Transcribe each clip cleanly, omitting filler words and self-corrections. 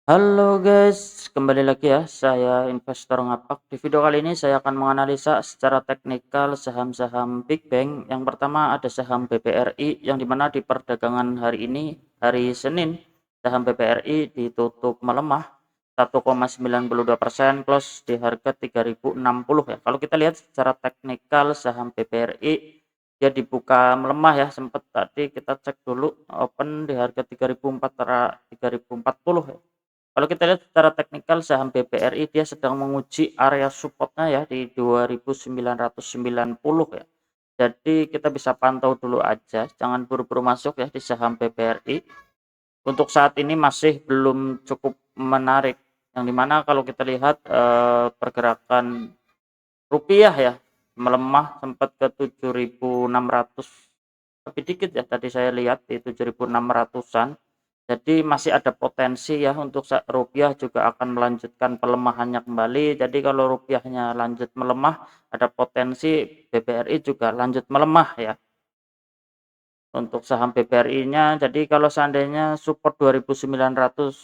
Halo guys, kembali lagi ya, saya investor ngapak. Di video kali ini saya akan menganalisa secara teknikal saham-saham Big Bang. Yang pertama ada saham BBRI yang dimana di perdagangan hari ini, hari Senin, saham BBRI ditutup melemah 1,92%, close di harga 3.060 ya. Kalau kita lihat secara teknikal saham BBRI dia dibuka melemah ya, sempat tadi kita cek dulu open di harga 3.040 ya. Kalau kita lihat secara teknikal saham BBRI dia sedang menguji area supportnya ya di 2.990 ya. Jadi kita bisa pantau dulu aja, jangan buru-buru masuk ya di saham BBRI. Untuk saat ini masih belum cukup menarik. Yang dimana kalau kita lihat pergerakan rupiah ya melemah sempat ke 7.600 lebih dikit ya, tadi saya lihat di 7.600-an. Jadi masih ada potensi ya untuk rupiah juga akan melanjutkan pelemahannya kembali. Jadi kalau rupiahnya lanjut melemah, ada potensi BBRI juga lanjut melemah ya. Untuk saham BBRI-nya, jadi kalau seandainya support 2.990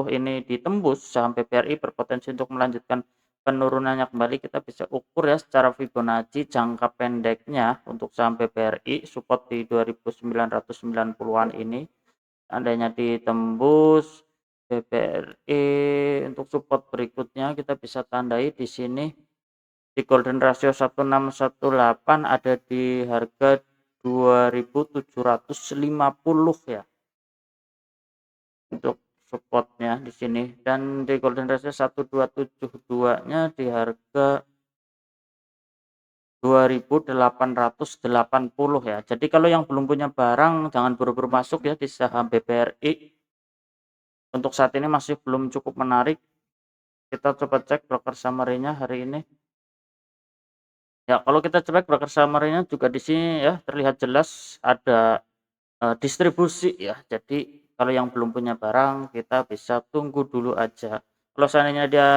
ini ditembus, saham BBRI berpotensi untuk melanjutkan penurunannya kembali. Kita bisa ukur ya secara Fibonacci jangka pendeknya untuk saham BBRI support di 2.990-an ini. Seandainya ditembus BBRI untuk support berikutnya kita bisa tandai di sini di golden ratio 1618 ada di harga 2.750 ya untuk supportnya di sini, dan di golden ratio 1272-nya di harga 2.880 ya. Jadi kalau yang belum punya barang jangan buru-buru masuk ya di saham BBRI. Untuk saat ini masih belum cukup menarik. Kita coba cek broker summary-nya hari ini. Ya, kalau kita cek broker summary-nya juga di sini ya terlihat jelas ada distribusi ya. Jadi kalau yang belum punya barang kita bisa tunggu dulu aja. Kalau seandainya dia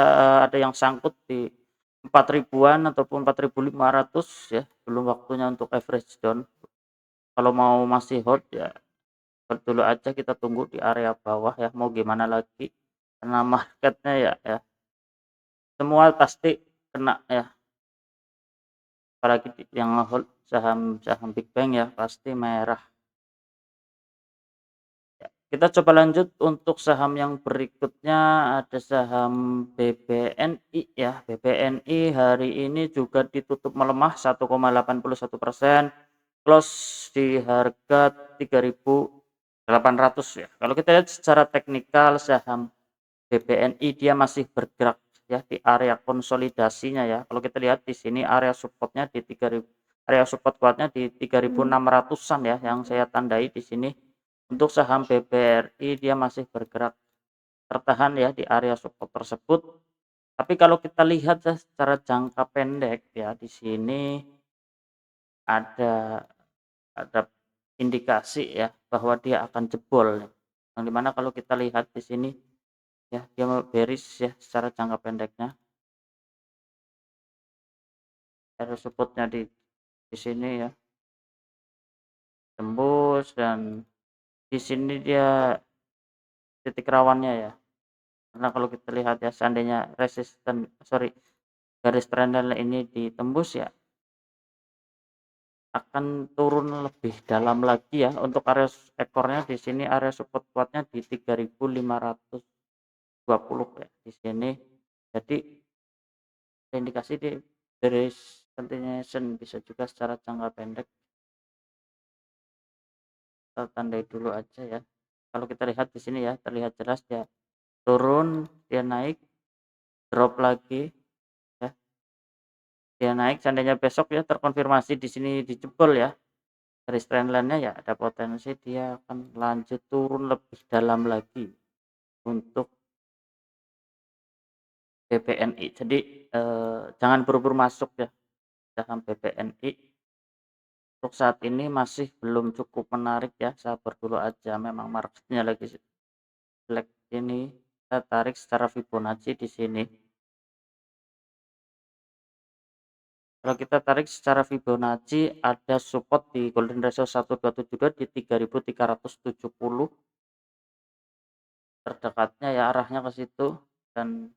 ada yang sangkut di 4 ribuan ataupun 4.500 ya, belum waktunya untuk average down. Kalau mau masih hold ya hold dulu aja, kita tunggu di area bawah ya, mau gimana lagi. Karena marketnya ya semua pasti kena ya. Apalagi yang hold saham-saham Big Bang ya pasti merah. Ya, kita coba lanjut untuk saham yang berikutnya, ada saham BBNI ya. BBNI hari ini juga ditutup melemah 1,81%, close di harga 3.800 ya. Kalau kita lihat secara teknikal saham BBNI dia masih bergerak ya di area konsolidasinya ya. Kalau kita lihat di sini area supportnya di 3.000, area support kuatnya di 3.600-an ya yang saya tandai di sini. Untuk saham BBRI dia masih bergerak tertahan ya di area support tersebut. Tapi kalau kita lihat ya secara jangka pendek ya di sini ada ada indikasi ya bahwa dia akan jebol. Yang dimana kalau kita lihat di sini ya dia bearish ya secara jangka pendeknya. Area supportnya di sini ya tembus, dan di sini dia titik rawannya ya. Karena kalau kita lihat ya seandainya garis trendline ini ditembus ya akan turun lebih dalam lagi ya. Untuk area ekornya di sini area support kuatnya di 3.520 ya di sini. Jadi indikasi di bearish continuation bisa juga secara jangka pendek. Kita tandai dulu aja ya. Kalau kita lihat di sini ya terlihat jelas dia turun, dia naik, drop lagi ya. Dia naik, seandainya besok ya terkonfirmasi di sini dijebol ya garis trendline-nya ya ada potensi dia akan lanjut turun lebih dalam lagi untuk BBNI. Jadi jangan buru-buru masuk ya saham BBNI. Untuk saat ini masih belum cukup menarik ya, sabar dulu aja, memang marketnya lagi jelek ini. Kita tarik secara Fibonacci di sini. Kalau kita tarik secara Fibonacci ada support di golden ratio 1272 di 3.370. terdekatnya ya arahnya ke situ, dan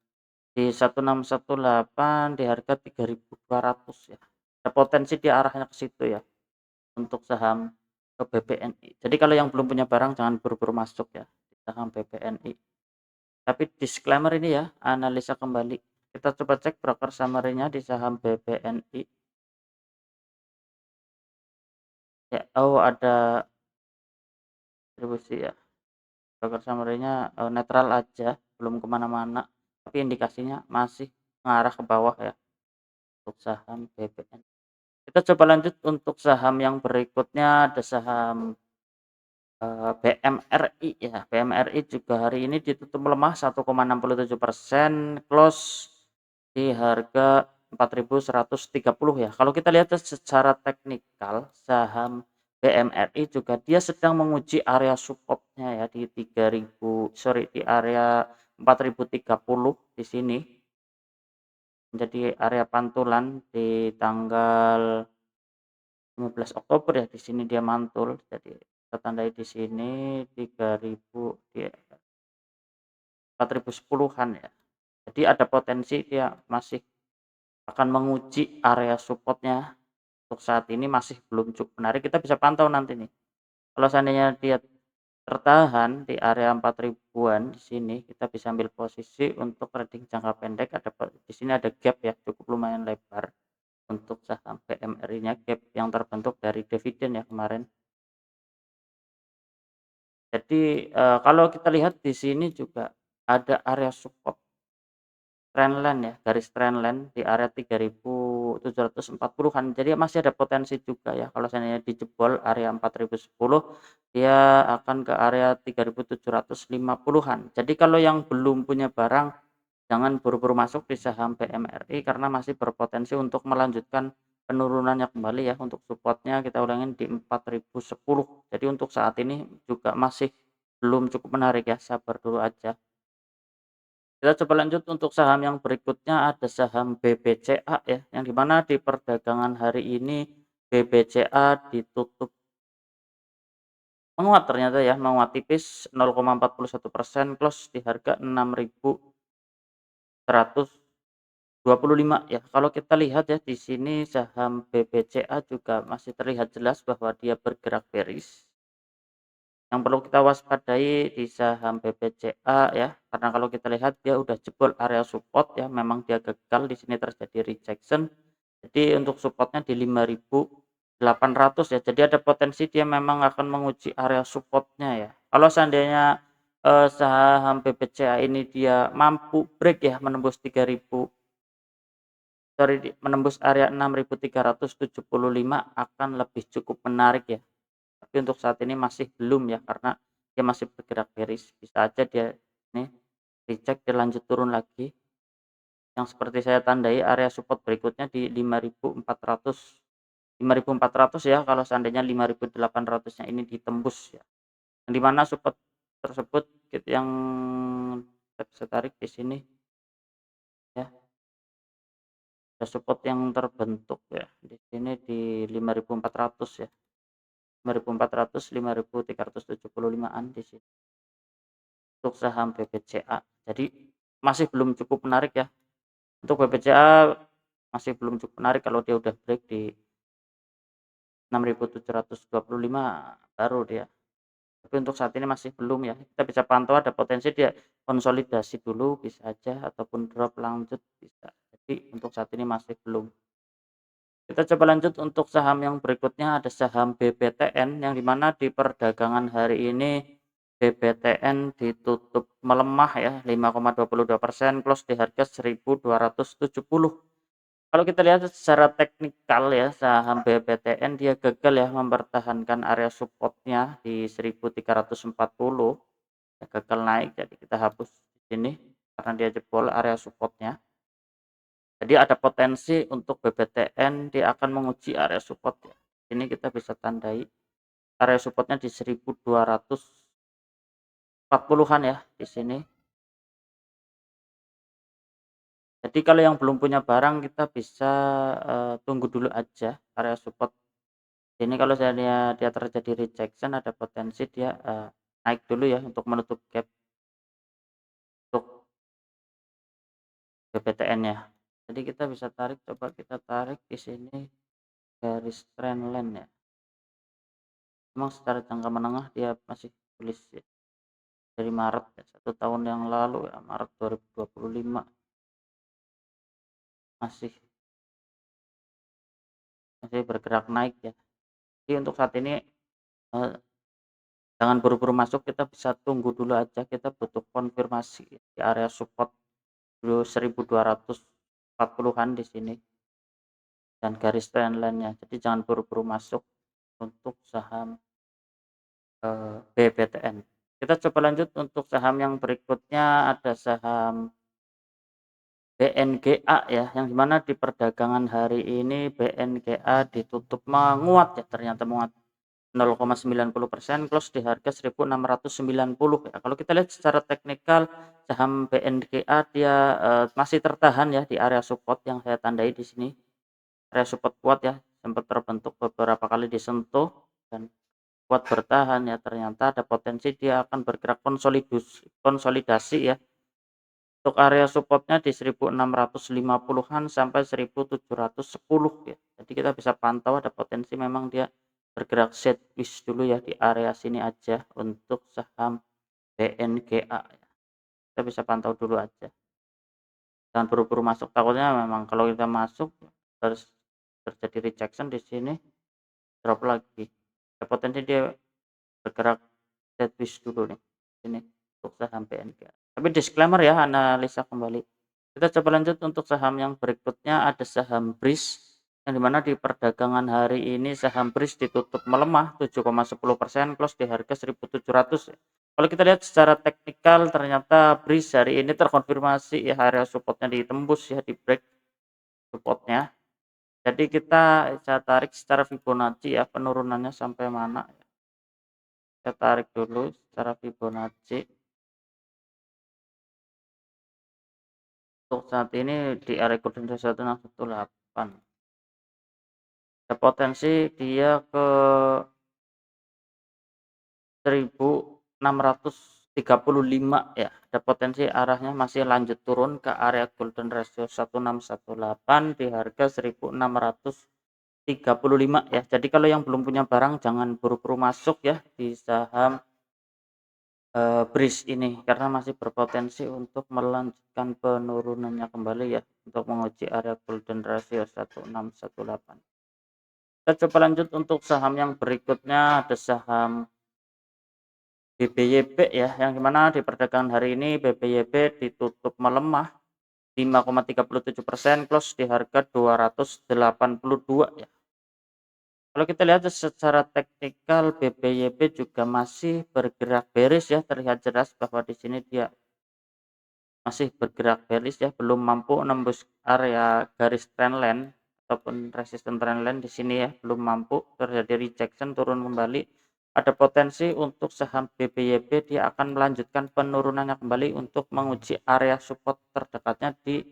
di 1618 di harga 3.200 ya. Ada potensi di arahnya ke situ ya untuk saham BBNI. Jadi kalau yang belum punya barang jangan buru-buru masuk ya di saham BBNI. Tapi disclaimer ini ya, analisa kembali. Kita coba cek broker summary-nya di saham BBNI. Ya, oh ada distribusi ya. Broker summary-nya netral aja, belum kemana-mana. Tapi indikasinya masih mengarah ke bawah ya untuk saham BBNI. Kita coba lanjut untuk saham yang berikutnya, ada saham BMRI ya. BMRI juga hari ini ditutup melemah 1,67%, close di harga 4.130 ya. Kalau kita lihat secara teknikal, saham BMRI juga dia sedang menguji area supportnya ya di 3000, sorry, di area 4.030 di sini. Menjadi area pantulan di tanggal 15 Oktober ya, di sini dia mantul. Jadi kita tandai di sini 3000 di 4010-an ya. Jadi ada potensi dia masih akan menguji area supportnya. Untuk saat ini masih belum cukup menarik, kita bisa pantau nanti nih. Kalau seandainya dia tertahan di area 4000-an di sini, kita bisa ambil posisi untuk trading jangka pendek. Ada di sini ada gap ya, cukup lumayan lebar untuk saham BMRI-nya, gap yang terbentuk dari dividen ya kemarin. Jadi kalau kita lihat di sini juga ada area support trendline ya, garis trendline di area 3.740-an. Jadi masih ada potensi juga ya kalau seandainya dijebol area 4.010, dia akan ke area 3.750-an. Jadi kalau yang belum punya barang jangan buru-buru masuk di saham BMRI karena masih berpotensi untuk melanjutkan penurunannya kembali ya. Untuk supportnya kita ulangin di 4.010. Jadi untuk saat ini juga masih belum cukup menarik ya, sabar dulu aja. Kita coba lanjut untuk saham yang berikutnya, ada saham BBCA ya, yang dimana di perdagangan hari ini BBCA ditutup menguat ternyata ya, menguat tipis 0,41%, close di harga 6.125 ya. Kalau kita lihat ya di sini saham BBCA juga masih terlihat jelas bahwa dia bergerak bearish. Yang perlu kita waspadai di saham BBCA ya, karena kalau kita lihat dia udah jebol area support ya, memang dia gagal di sini terjadi rejection. Jadi untuk supportnya di 5.800 ya. Jadi ada potensi dia memang akan menguji area supportnya ya. Kalau seandainya saham BBCA ini dia mampu break ya menembus 3.000, sorry, menembus area 6.375 akan lebih cukup menarik ya. Tapi untuk saat ini masih belum ya, karena dia masih bergerak bearish. Bisa aja dia nih dicek dia lanjut turun lagi. Yang seperti saya tandai area support berikutnya di 5.400, 5.400 ya, kalau seandainya 5.800-nya ini ditembus ya. Yang di mana support tersebut yang kita bisa tarik di sini ya. Ada support yang terbentuk ya. Di sini di 5.400 ya. 5.400, 5.375-an di sini untuk saham BBCA. Jadi masih belum cukup menarik ya. Untuk BBCA masih belum cukup menarik kalau dia udah break di 6.725 baru dia. Tapi untuk saat ini masih belum ya. Kita bisa pantau ada potensi dia konsolidasi dulu bisa aja ataupun drop lanjut bisa. Jadi untuk saat ini masih belum. Kita coba lanjut untuk saham yang berikutnya, ada saham BBTN yang dimana di perdagangan hari ini BBTN ditutup melemah ya 5,22%, close di harga 1.270. Kalau kita lihat secara teknikal ya, saham BBTN dia gagal ya mempertahankan area supportnya di 1.340 ya, gagal naik, jadi kita hapus di sini karena dia jebol area supportnya. Jadi ada potensi untuk BBTN dia akan menguji area support ya. Ini kita bisa tandai area supportnya di 1.240-an ya di sini. Jadi kalau yang belum punya barang kita bisa tunggu dulu aja area support. Ini kalau seandainya dia terjadi rejection ada potensi dia naik dulu ya untuk menutup gap. BPTN-nya. Jadi kita bisa tarik, coba kita tarik di sini garis trendline ya. Memang secara jangka menengah dia masih bullish ya. Dari Maret ya, 1 tahun yang lalu ya, Maret 2025 masih bergerak naik ya. Jadi untuk saat ini jangan buru-buru masuk, kita bisa tunggu dulu aja, kita butuh konfirmasi di area support 1240-an di sini dan garis trendline-nya. Jadi jangan buru-buru masuk untuk saham BPTN. Kita coba lanjut untuk saham yang berikutnya, ada saham BNGA ya, yang dimana di perdagangan hari ini BNGA ditutup menguat ya, ternyata menguat 0,90%, close di harga 1690 ya. Kalau kita lihat secara teknikal saham BNGA dia masih tertahan ya di area support yang saya tandai di sini. Area support kuat ya, sempat terbentuk beberapa kali disentuh dan kuat bertahan ya, ternyata ada potensi dia akan bergerak konsolidasi ya. Untuk area supportnya di 1650-an sampai 1710 ya. Jadi kita bisa pantau ada potensi memang dia bergerak sideways dulu ya di area sini aja untuk saham BNGA ya. Kita bisa pantau dulu aja. Jangan buru-buru masuk, takutnya memang kalau kita masuk harus terjadi rejection di sini, drop lagi. Ada potensi dia bergerak sideways dulu nih. Ini untuk saham BNGA. Tapi disclaimer ya, analisa kembali. Kita coba lanjut untuk saham yang berikutnya, ada saham BRIS yang dimana di perdagangan hari ini saham BRIS ditutup melemah 7,10%, close di harga 1700 ya. Kalau kita lihat secara teknikal ternyata BRIS hari ini terkonfirmasi ya, area supportnya ditembus ya, di break supportnya. Jadi kita bisa tarik secara Fibonacci ya, penurunannya sampai mana ya. Kita tarik dulu secara Fibonacci. Untuk saat ini di area golden 1618. Ada potensi dia ke 1635 ya. Ada potensi arahnya masih lanjut turun ke area golden ratio 1618 di harga 1635 ya. Jadi kalau yang belum punya barang jangan buru-buru masuk ya di saham BRIS ini, karena masih berpotensi untuk melanjutkan penurunannya kembali ya, untuk menguji area golden ratio 1618. Kita coba lanjut untuk saham yang berikutnya, ada saham BBYP ya, yang dimana di perdagangan hari ini BBYP ditutup melemah 5,37%, close di harga 282 ya. Kalau kita lihat secara teknikal BBYP juga masih bergerak bearish ya, terlihat jelas bahwa di sini dia masih bergerak bearish ya, belum mampu nembus area garis trendline ataupun resisten trendline di sini ya, belum mampu, terjadi rejection, turun kembali. Ada potensi untuk saham BBYP dia akan melanjutkan penurunannya kembali untuk menguji area support terdekatnya di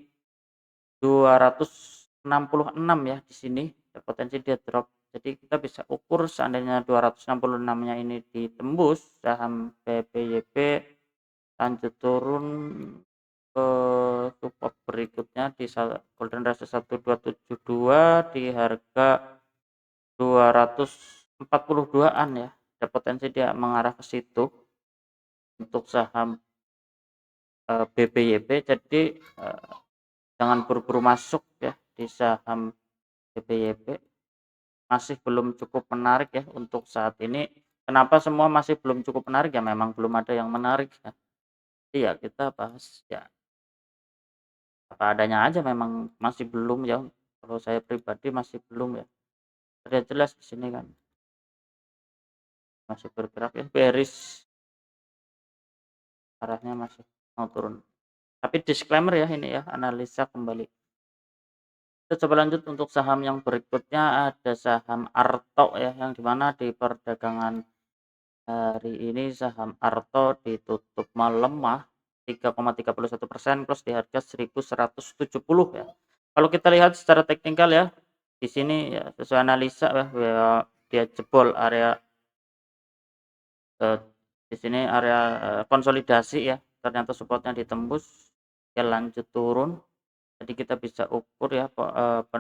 266 ya, di sini ada potensi dia drop. Jadi kita bisa ukur seandainya 266-nya ini ditembus, saham BBYP lanjut turun ke support berikutnya di golden ratio 1272 di harga 242-an ya. Ada potensi dia mengarah ke situ untuk saham BBYP. Jadi jangan buru-buru masuk ya di saham BBYP. Masih belum cukup menarik ya untuk saat ini. Kenapa semua masih belum cukup menarik ya? Memang belum ada yang menarik ya. Iya, kita bahas ya apa adanya aja, memang masih belum ya. Kalau saya pribadi masih belum ya. Sudah jelas di sini kan masih bergerak ya bearish, arahnya masih mau turun. Tapi disclaimer ya, ini ya analisa kembali. Kita coba lanjut untuk saham yang berikutnya, ada saham Arto ya, yang dimana di perdagangan hari ini saham Arto ditutup melemah 3,31%, close di harga 1170 ya. Kalau kita lihat secara teknikal ya, di sini ya sesuai analisa ya, dia jebol area di sini area konsolidasi ya, ternyata supportnya ditembus, dia lanjut turun Jadi kita bisa ukur ya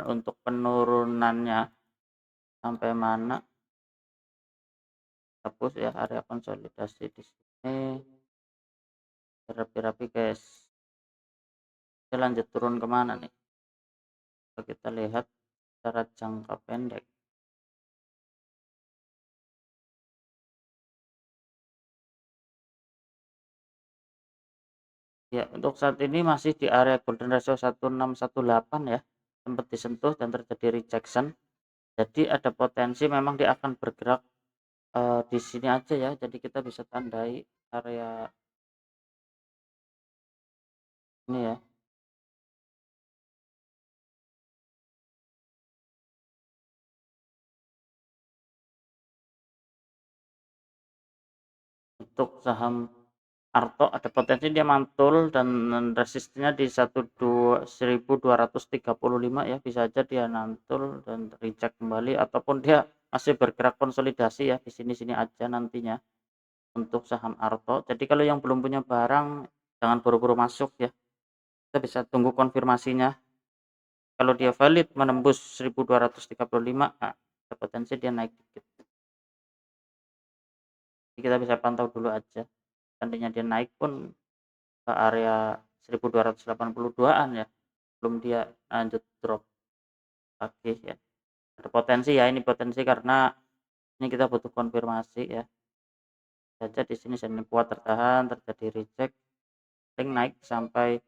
untuk penurunannya sampai mana. Hapus ya area konsolidasi di sini, rapi-rapi guys. Kita lanjut turun kemana nih? Coba kita lihat secara jangka pendek. Ya, untuk saat ini masih di area golden ratio 1618 ya. Sempat disentuh dan terjadi rejection. Jadi ada potensi memang dia akan bergerak di sini aja ya. Jadi kita bisa tandai area ini ya. Untuk saham Arto ada potensi dia mantul dan resistennya di 1235 ya, bisa aja dia mantul dan reject kembali ataupun dia masih bergerak konsolidasi ya di sini-sini aja nantinya untuk saham Arto. Jadi kalau yang belum punya barang jangan buru-buru masuk ya. Kita bisa tunggu konfirmasinya. Kalau dia valid menembus 1235, nah, ada potensi dia naik dikit. Jadi kita bisa pantau dulu aja. Seandainya dia naik pun ke area 1282-an ya, belum dia lanjut drop lagi ya. Ada potensi ya, ini potensi karena ini kita butuh konfirmasi ya. Saja di sini seni kuat tertahan, terjadi reject, ring naik sampai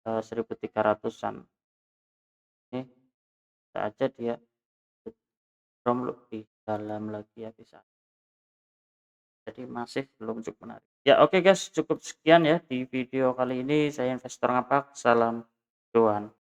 1300-an. Ini bisa aja dia drop lebih dalam lagi ya bisa. Jadi masih belum cukup menarik. Ya oke guys, cukup sekian ya di video kali ini. Saya investor ngapak, salam cuan.